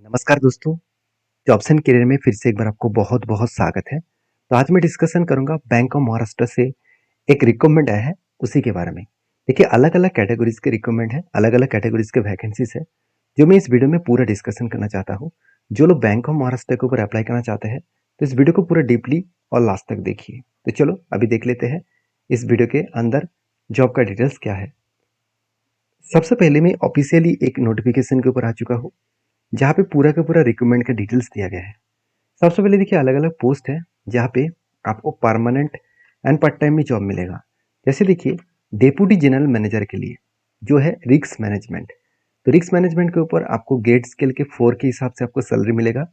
नमस्कार दोस्तों, jobs and career में फिर से एक बार आपको बहुत-बहुत स्वागत है। तो आज मैं डिस्कशन करूँगा बैंक ऑफ महाराष्ट्र से एक रिक्रूटमेंट आया है, उसी के बारे में। देखिए अलग-अलग कैटेगरीज़ के रिक्रूटमेंट है, अलग-अलग कैटेगरीज़ के वैकेंसीज़ है, जो मैं इस वीडियो में पूरा डिस्कशन करना चाहता हूँ। जो लोग बैंक ऑफ महाराष्ट्र के ऊपर अप्लाई करना चाहते हैं, तो इस वीडियो को पूरा डीपली और लास्ट तक देखिए। तो चलो अभी देख लेते हैं, इस वीडियो के अंदर जॉब का डिटेल्स क्या है। सबसे पहले मैं ऑफिशियली एक नोटिफिकेशन के ऊपर आ चुका हूँ, जहाँ पे पूरा का पूरा रिक्रूटमेंट का डिटेल्स दिया गया है। सबसे पहले देखिए अलग अलग पोस्ट है जहाँ पे आपको परमानेंट एंड पार्ट टाइम में जॉब मिलेगा। जैसे देखिए डेप्यूटी जनरल मैनेजर के लिए जो है रिस्क मैनेजमेंट, तो रिस्क मैनेजमेंट के ऊपर आपको ग्रेड स्केल के 4 के हिसाब से आपको सैलरी मिलेगा।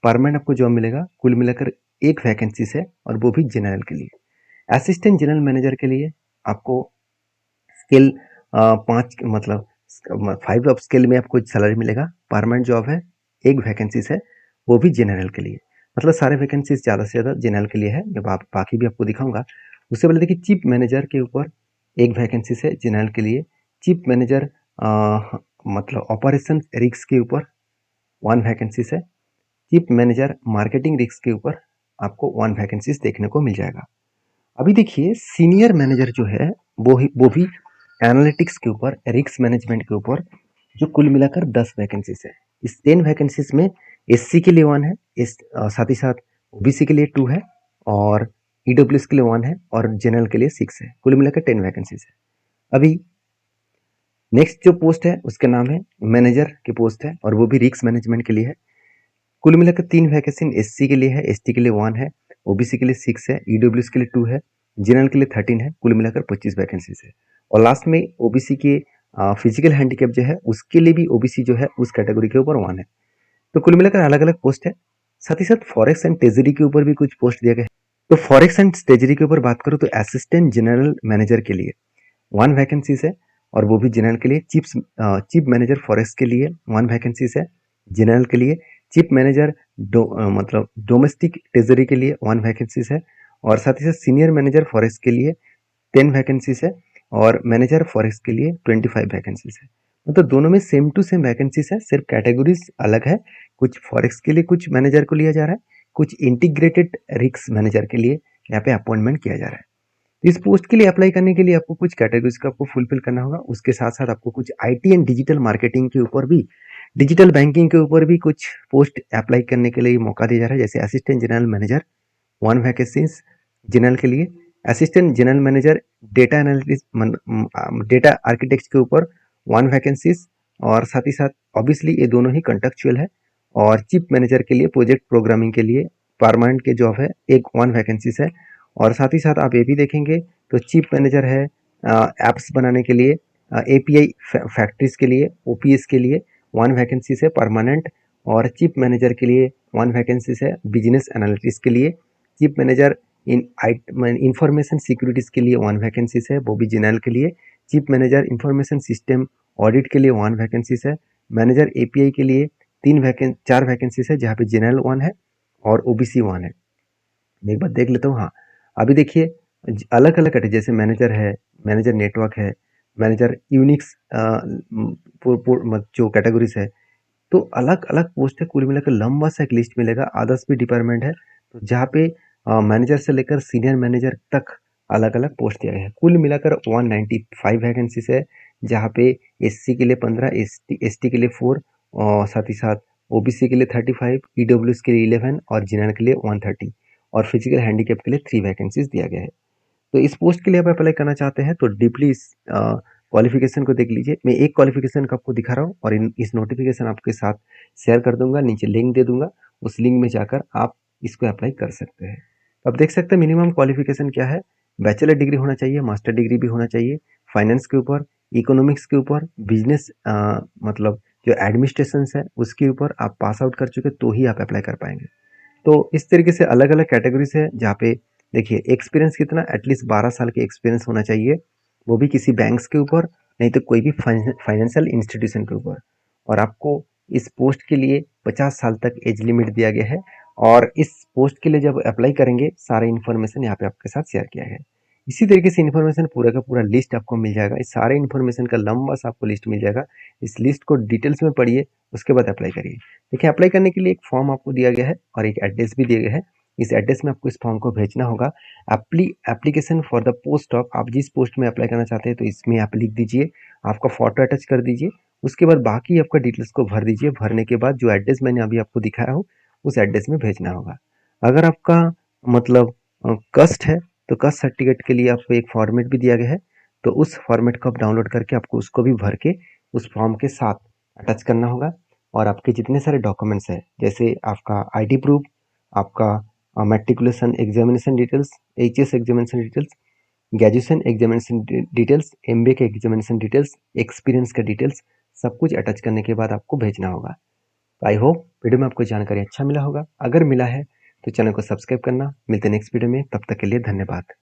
परमानेंट आपको जॉब मिलेगा, कुल मिलाकर एक वैकेंसी है और वो भी जनरल के लिए। असिस्टेंट जनरल मैनेजर के लिए आपको स्केल 5 मतलब 5 ऑफ स्केल में आपको सैलरी मिलेगा। परमानेंट जॉब है, एक वैकेंसीज है, वो भी जनरल के लिए। मतलब सारे वैकेंसीज ज़्यादा से ज़्यादा जनरल के लिए है, मैं बाकी भी आपको दिखाऊंगा। उससे पहले देखिए चीफ मैनेजर के ऊपर एक वैकेंसीज है जनरल के लिए। चीफ मैनेजर मतलब ऑपरेशन रिस्क के ऊपर 1 वैकेंसीज है। चीफ मैनेजर मार्केटिंग रिस्क के ऊपर आपको 1 वैकेंसीज देखने को मिल जाएगा। अभी देखिए सीनियर मैनेजर जो है वो भी एनालिटिक्स के ऊपर, रिस्क मैनेजमेंट के ऊपर, जो कुल मिलाकर 10 वैकेंसीज है। इस 10 वैकेंसीज में एससी के लिए 1 है, साथ ही साथ ओबीसी के लिए 2 है और ईडब्ल्यूएस के लिए 1 है और जनरल के लिए 6 है। कुल मिलाकर 10 वैकेंसीज है। अभी नेक्स्ट जो पोस्ट है उसका नाम है मैनेजर की पोस्ट है और वो भी रिस्क मैनेजमेंट के लिए है। कुल मिलाकर 3 वैकेंसी एससी के लिए है, एसटी के लिए 1 है, ओबीसी के लिए 6 है, ईडब्ल्यूएस के लिए 2 है, जनरल के लिए 13 है। कुल मिलाकर 25 वैकेंसीज है। और लास्ट में ओबीसी के फिजिकल हैंडीकैप जो है उसके लिए भी ओबीसी जो है उस कैटेगरी के ऊपर 1 है। तो कुल मिलाकर अलग अलग पोस्ट है। साथ ही साथ फॉरेक्स एंड ट्रेजरी के ऊपर भी कुछ पोस्ट दिया गया है। तो फॉरेक्स एंड ट्रेजरी के ऊपर बात करूँ तो असिस्टेंट जनरल मैनेजर के लिए 1 वैकेंसीज है और वो भी जनरल के लिए। चीफ मैनेजर फॉरेक्स के लिए 1 वैकेंसीज है जनरल के लिए। चीफ मैनेजर मतलब डोमेस्टिक ट्रेजरी के लिए 1 वैकेंसीज है और साथ ही साथ सीनियर मैनेजर फॉरेक्स के लिए 10 वैकेंसीज है और मैनेजर फॉरेक्स के लिए 25 वैकेंसीज है। मतलब दोनों में सेम टू सेम वैकेंसीज है, सिर्फ कैटेगरीज अलग है। कुछ फॉरेक्स के लिए कुछ मैनेजर को लिया जा रहा है, कुछ इंटीग्रेटेड रिस्क मैनेजर के लिए यहाँ पे अपॉइंटमेंट किया जा रहा है। इस पोस्ट के लिए अप्लाई करने के लिए आपको कुछ कैटेगरीज का आपको फुलफिल करना होगा। उसके साथ साथ आपको कुछ आईटी एंड डिजिटल मार्केटिंग के ऊपर भी, डिजिटल बैंकिंग के ऊपर भी कुछ पोस्ट अप्लाई करने के लिए मौका दिया जा रहा है। जैसे assistant general manager 1 vacancies general के लिए। Assistant general manager data analytics data architect के ऊपर 1 वैकेंसीज और साथ ही साथ ऑब्वियसली ये दोनों ही कंट्रेक्चुअल है। और चीफ मैनेजर के लिए प्रोजेक्ट प्रोग्रामिंग के लिए परमानेंट के जॉब है, एक 1 वैकेंसीज है। और साथ ही साथ आप ये भी देखेंगे तो चीफ मैनेजर है एप्स बनाने के लिए, एपीआई फैक्ट्रीज के लिए, ओपीएस के लिए 1 वैकेंसीज है परमानेंट। और चीफ मैनेजर के लिए 1 वैकेंसीज है बिजनेस एनालिटिक्स के लिए। चीफ मैनेजर इंफॉर्मेशन सिक्योरिटीज के लिए 1 वैकेंसीज है, वो भी जनरल के लिए। Chief manager information system audit के लिए 1 वैकेंसीज है। मैनेजर एपीआई के लिए 4 वैकेंसीज है, जहाँ पे जनरल 1 है और ओबीसी 1 है। मैं एक बार देख लेता हूँ। हाँ, अभी देखिए अलग अलग कैटेगरी, जैसे मैनेजर है, मैनेजर नेटवर्क है, मैनेजर यूनिक्स जो कैटेगरीज है, तो अलग अलग पोस्ट है। कुल मिलाकर लंबा सा एक लिस्ट मिलेगा। अदर्स भी डिपार्टमेंट है, तो जहाँ पे मैनेजर से लेकर सीनियर मैनेजर तक अलग अलग पोस्ट दिया गया है। कुल मिलाकर 195 वैकेंसीज है, जहाँ पे एससी के लिए 15, एसटी के लिए 4 और साथ ही साथ ओबीसी के लिए 35, ईडब्ल्यूएस के लिए 11 और जनरल के लिए 130 और फिजिकल हैंडीकैप के लिए 3 वैकेंसीज दिया गया है। तो इस पोस्ट के लिए आप अप्लाई करना चाहते हैं तो डीपली इस क्वालिफिकेशन को देख लीजिए। मैं एक क्वालिफिकेशन का आपको दिखा रहा हूँ और इस नोटिफिकेशन आपके साथ शेयर कर दूंगा, नीचे लिंक दे दूंगा। उस लिंक में जाकर आप इसको अप्लाई कर सकते हैं। तो आप देख सकते हैं मिनिमम क्वालिफिकेशन क्या है। बैचलर डिग्री होना चाहिए, मास्टर डिग्री भी होना चाहिए, फाइनेंस के ऊपर, इकोनॉमिक्स के ऊपर, बिजनेस मतलब जो एडमिनिस्ट्रेशन है उसके ऊपर आप पास आउट कर चुके तो ही आप अप्लाई कर पाएंगे। तो इस तरीके से अलग अलग कैटेगरीज है, जहाँ पे देखिए एक्सपीरियंस कितना, एटलीस्ट 12 साल के एक्सपीरियंस होना चाहिए, वो भी किसी बैंक्स के ऊपर, नहीं तो कोई भी फाइनेंशियल इंस्टीट्यूशन के ऊपर। और आपको इस पोस्ट के लिए 50 साल तक एज लिमिट दिया गया है। और इस पोस्ट के लिए जब अप्लाई करेंगे सारे इन्फॉर्मेशन यहाँ पे आपके साथ शेयर किया गया है। इसी तरीके से इन्फॉर्मेशन पूरा का पूरा लिस्ट आपको मिल जाएगा। इस सारे इन्फॉर्मेशन का लंबा सा आपको लिस्ट मिल जाएगा। इस लिस्ट को डिटेल्स में पढ़िए, उसके बाद अप्लाई करिए। देखिए अप्लाई करने के लिए एक फॉर्म आपको दिया गया है और एक एड्रेस भी दिया गया है। इस एड्रेस में आपको इस फॉर्म को भेजना होगा। Application for the post of, आप जिस पोस्ट में अप्लाई करना चाहते हैं तो इसमें आप लिख दीजिए, आपका फोटो अटैच कर दीजिए। उसके बाद बाकी आपका डिटेल्स को भर दीजिए। भरने के बाद जो एड्रेस मैंने अभी आपको दिखाया हो उस एड्रेस में भेजना होगा। अगर आपका मतलब कस्ट है तो कस्ट सर्टिफिकेट के लिए आपको एक फॉर्मेट भी दिया गया है, तो उस फॉर्मेट को आप डाउनलोड करके आपको उसको भी भर के उस फॉर्म के साथ अटैच करना होगा। और आपके जितने सारे डॉक्यूमेंट्स हैं, जैसे आपका आईडी प्रूफ, आपका matriculation examination details, HS examination details, graduation examination details, MBA के एग्जामिनेशन डिटेल्स, एक्सपीरियंस का डिटेल्स, सब कुछ अटैच करने के बाद आपको भेजना होगा। आई होप वीडियो में आपको जानकारी अच्छा मिला होगा। अगर मिला है तो चैनल को सब्सक्राइब करना। मिलते हैं नेक्स्ट वीडियो में, तब तक के लिए धन्यवाद।